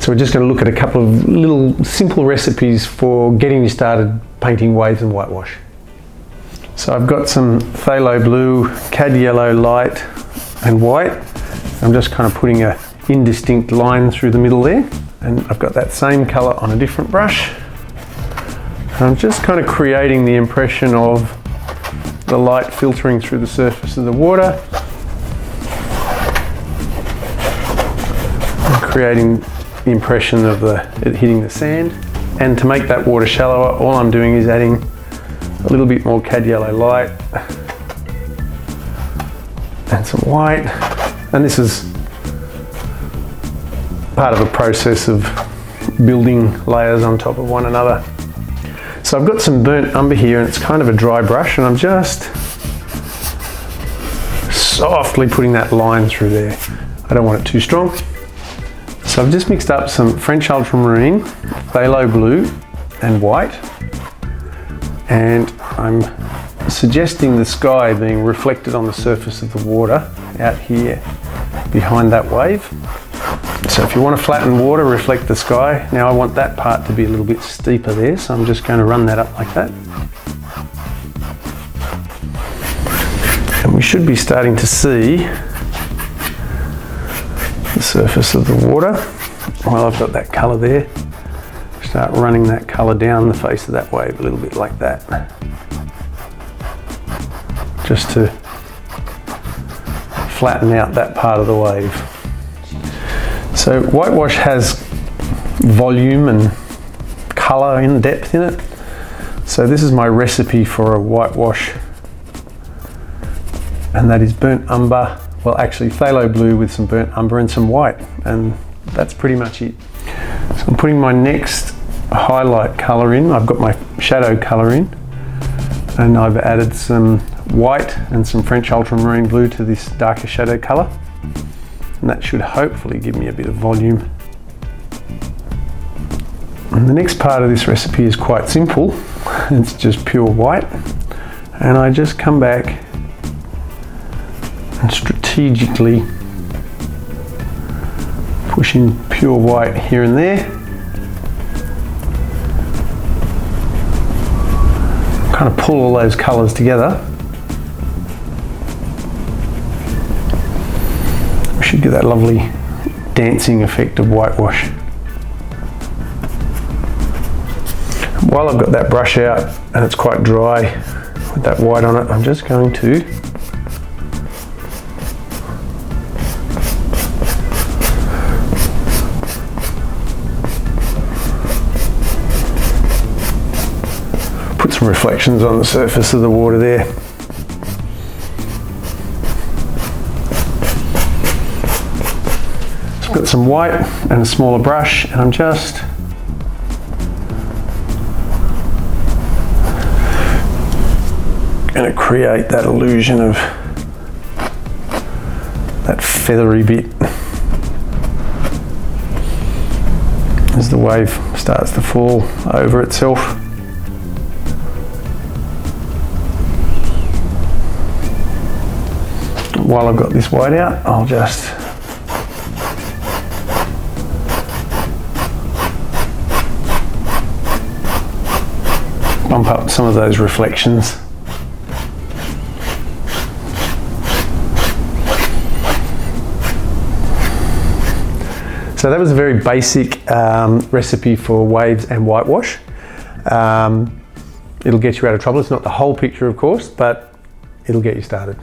So we're just going to look at a couple of little simple recipes for getting you started painting waves and whitewash. So I've got some phthalo blue, cad yellow light and white. I'm just kind of putting a indistinct line through the middle there, and I've got that same colour on a different brush. And I'm just kind of creating the impression of the light filtering through the surface of the water and creating the impression of it hitting the sand. And to make that water shallower, all I'm doing is adding a little bit more cad yellow light and some white. And this is part of a process of building layers on top of one another. So I've got some burnt umber here, and it's kind of a dry brush, and I'm just softly putting that line through there. I don't want it too strong. So I've just mixed up some French ultramarine, phthalo blue and white, and I'm suggesting the sky being reflected on the surface of the water out here behind that wave. So if you want to flatten water, reflect the sky. Now I want that part to be a little bit steeper there, so I'm just going to run that up like that. And we should be starting to see the surface of the water. While I've got that colour there, start running that colour down the face of that wave a little bit like that, just to flatten out that part of the wave. So whitewash has volume and colour and depth in it. So this is my recipe for a whitewash, and that is burnt umber. Well, actually phthalo blue with some burnt umber and some white, and that's pretty much it. So I'm putting my next highlight colour in. I've got my shadow colour in, and I've added some white and some French ultramarine blue to this darker shadow colour, and that should hopefully give me a bit of volume. And the next part of this recipe is quite simple. It's just pure white, and I just come back and strategically push in pure white here and there. Kind of pull all those colours together. We should get that lovely dancing effect of whitewash. While I've got that brush out and it's quite dry with that white on it, I'm just going to put some reflections on the surface of the water there. So I've got some white and a smaller brush, and I'm just going to create that illusion of that feathery bit as the wave starts to fall over itself. While I've got this white out, I'll just bump up some of those reflections. So that was a very basic recipe for waves and whitewash. It'll get you out of trouble. It's not the whole picture, of course, but it'll get you started.